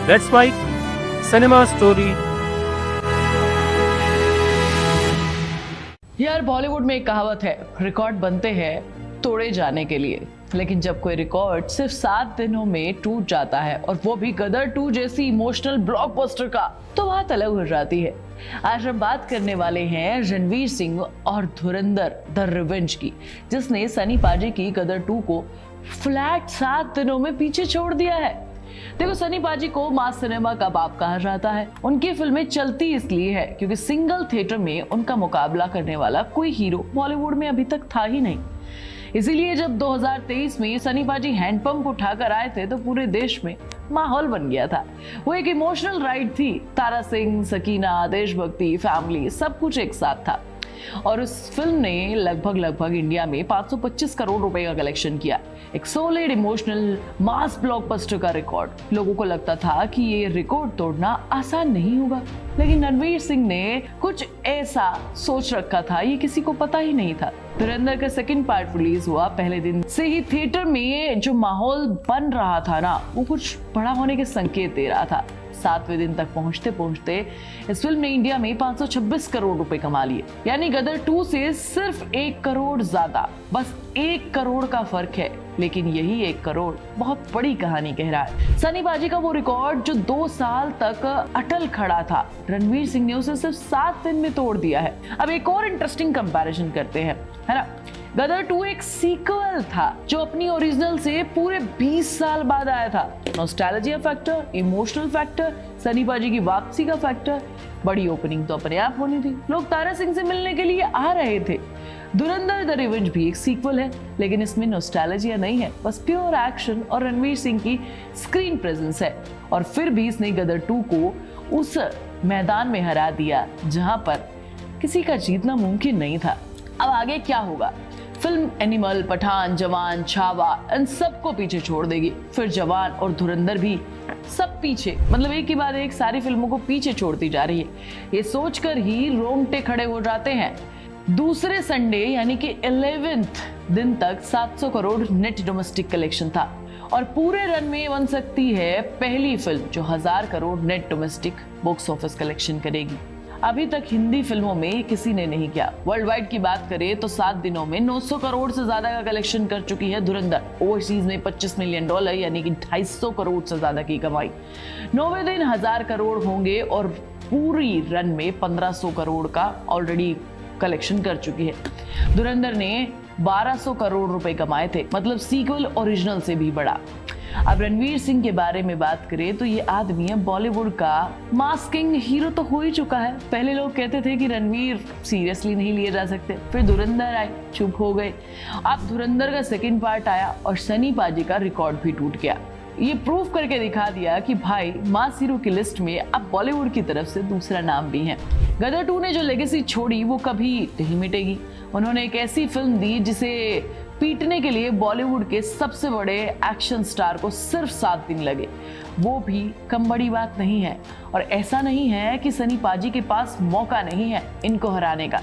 That's why cinema story. यार बॉलीवुड में एक कहावत है, रिकॉर्ड बनते हैं तोड़े जाने के लिए, लेकिन जब कोई रिकॉर्ड सिर्फ 7 दिनों में टूट जाता है और वो भी गदर 2 जैसी इमोशनल ब्लॉकबस्टर का, तो बात अलग हो जाती है। आज हम बात करने वाले हैं रणवीर सिंह और धुरंधर द रिवेंज की, जिसने सनी पाजी की गदर 2 को फ्लैट 7 दिनों में पीछे छोड़ दिया है। देखो, सनी पाजी को मास सिनेमा का बाप कहा जाता है। उनकी फिल्में चलती इसलिए है क्योंकि सिंगल थिएटर में उनका मुकाबला करने वाला कोई हीरो बॉलीवुड में अभी तक था ही नहीं। इसीलिए जब 2023 में सनी पाजी हैंडपंप उठाकर आए थे तो पूरे देश में माहौल बन गया था। वो एक इमोशनल राइड थी। तारा सिंह, सकीना, देशभक्ति, फैमिली, सब कुछ एक साथ था। और उस फिल्म ने लगभग इंडिया में 525 करोड़ रुपए का कलेक्शन किया। एक सॉलिड इमोशनल मास ब्लॉकबस्टर का रिकॉर्ड। लोगों को लगता था कि ये रिकॉर्ड तोड़ना आसान नहीं होगा, लेकिन रणवीर सिंह ने कुछ ऐसा सोच रखा था, ये किसी को पता ही नहीं था। धुरंधर का सेकंड पार्ट रिलीज हुआ, पहले दिन से ही थिएटर में जो माहौल बन रहा था ना, वो कुछ बड़ा होने के संकेत दे रहा था। 7वें दिन तक पहुंचते पहुंचते इस फिल्म ने इंडिया में 526 करोड़ रुपए कमा लिए, यानी गदर 2 से सिर्फ 1 करोड़ ज्यादा, बस 1 करोड़ का फर्क है। लेकिन यही 1 करोड़ बहुत बड़ी कहानी कह रहा है। सनी पाजी का वो रिकॉर्ड जो 2 साल तक अटल खड़ा था, रणवीर सिंह ने उसे सिर्फ 7 दिन में तोड़ दिया है। अब एक और इंटरेस्टिंग कंपैरिजन करते हैं, है ना। गदर 2 एक सीक्वल था जो अपनी ओरिजिनल से पूरे 20 साल बाद आया था। Nostalgia factor, emotional factor, Sunny पाजी की वापसी का फैक्टर, बड़ी ओपनिंग तो अपने आप होनी थी। लोग तारा सिंह से मिलने के लिए आ रहे थे। धुरंधर द रिवेंज भी एक सीक्वल है, लेकिन इसमें नॉस्टैल्जिया नहीं है, बस प्योर एक्शन और रणवीर सिंह की स्क्रीन प्रेजेंस है। और फिर भी इसने गदर 2 को उस मैदान में हरा दिया जहां पर किसी का जीतना मुमकिन नहीं था। अब आगे क्या होगा? फिल्म एनिमल, पठान, जवान, छावा इन सबको पीछे छोड़ देगी। फिर जवान और धुरंधर भी सब पीछे, मतलब एक के बाद एक सारी फिल्मों को पीछे छोड़ती जा रही है। ये सोचकर ही रोंगटे खड़े हो जाते हैं। दूसरे संडे यानी कि 11th दिन तक 700 करोड़ नेट डोमेस्टिक कलेक्शन था और पूरे रन में बन सकती है पहली फिल्म जो 1000 crore net domestic box office collection करेगी। अभी तक हिंदी फिल्मों में किसी ने नहीं किया। वर्ल्ड वाइड की बात करें तो 7 दिनों में 900 करोड़ से ज्यादा का कलेक्शन कर चुकी है धुरंधर। ओवरसीज में $25 मिलियन यानी कि 250 करोड़ से ज्यादा की कमाई। 9वें दिन 1000 करोड़ होंगे और पूरी रन में 1500 करोड़ का ऑलरेडी कलेक्शन कर चुकी है। धुरंधर ने 1200 करोड़ रुपए कमाए थे, मतलब सीक्वल ओरिजिनल से भी बड़ा। अब रणवीर सिंह के बारे में बात करें तो ये आदमी है बॉलीवुड का मास्किंग हीरो तो हो ही चुका है। पहले लोग कहते थे कि रणवीर सीरियसली नहीं लिए जा सकते, फिर धुरंधर आए, चुप हो गए। अब धुरंधर का सेकंड पार्ट आया और सनी पाजी का रिकॉर्ड भी टूट गया। ये प्रूव करके दिखा दिया कि भाई मास हीरो की लिस्ट में अब बॉलीवुड की तरफ से दूसरा नाम भी है। गदर 2 ने जो लेगेसी छोड़ी वो कभी नहीं मिटेगी। उन्होंने एक ऐसी फिल्म दी जिसे पीटने के लिए बॉलीवुड के सबसे बड़े एक्शन स्टार को सिर्फ 7 दिन लगे, वो भी कम बड़ी बात नहीं है। और ऐसा नहीं है कि सनी पाजी के पास मौका नहीं है इनको हराने का।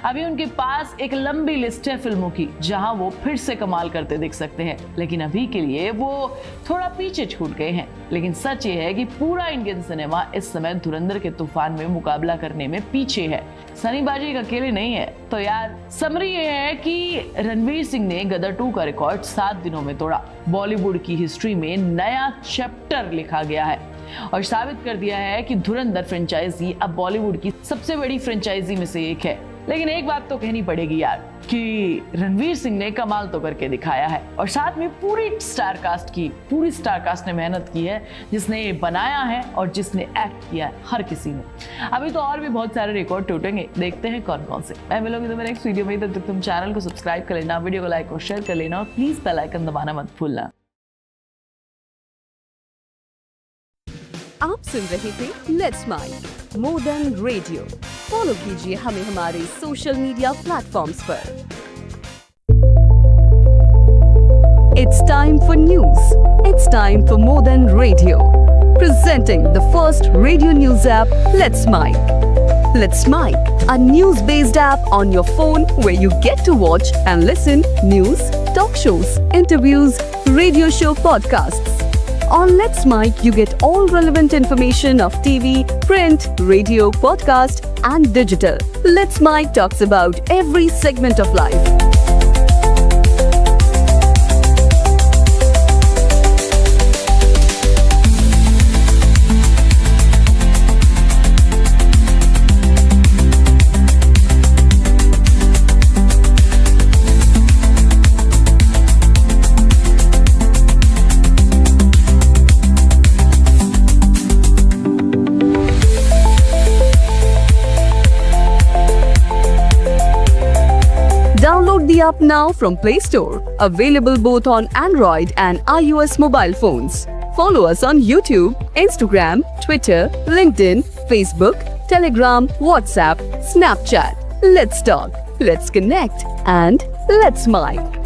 अभी उनके पास एक लंबी लिस्ट है फिल्मों की जहां वो फिर से कमाल करते दिख सकते हैं, लेकिन अभी के लिए वो थोड़ा पीछे छूट गए हैं। लेकिन सच ये है कि पूरा इंडियन सिनेमा इस समय धुरंधर के तूफान में मुकाबला करने में पीछे है, सनी पाजी अकेले नहीं है। तो यार समरी ये है कि रणवीर सिंह ने गदर 2 का रिकॉर्ड 7 दिनों में तोड़ा। बॉलीवुड की हिस्ट्री में नया चैप्टर लिखा गया है और साबित कर दिया है कि धुरंधर फ्रेंचाइजी अब बॉलीवुड की सबसे बड़ी फ्रेंचाइजी में से एक है। लेकिन एक बात तो कहनी पड़ेगी यार कि रणवीर सिंह ने कमाल तो करके दिखाया है और साथ में पूरी स्टार कास्ट ने मेहनत की है, जिसने ये बनाया है और जिसने एक्ट किया है, हर किसी ने। अभी तो और भी बहुत सारे रिकॉर्ड टूटेंगे, देखते हैं कौन कौन से। मैं मिलूंगी तुम्हें नेक्स्ट वीडियो में। तब तक तुम चैनल को सब्सक्राइब कर लेना, वीडियो को लाइक और शेयर कर लेना और प्लीज बेल आइकन दबाना मत भूलना। आप सुन रहे थे let's smile more than radio. Follow कीजिए हमें हमारे सोशल मीडिया प्लेटफॉर्म्स पर। It's time for news. It's time for more than radio. Presenting the first radio news app, Let's Mic. Let's Mic, a news-based app on your phone where you get to watch and listen news, talk shows, interviews, radio show podcasts. On Let's Mic, you get all relevant information of TV, print, radio, podcast, and digital. Let's Mic talks about every segment of life. Download the app now from Play Store. Available both on Android and iOS mobile phones. Follow us on YouTube, Instagram, Twitter, LinkedIn, Facebook, Telegram, WhatsApp, Snapchat. Let's talk, let's connect, and let's mic.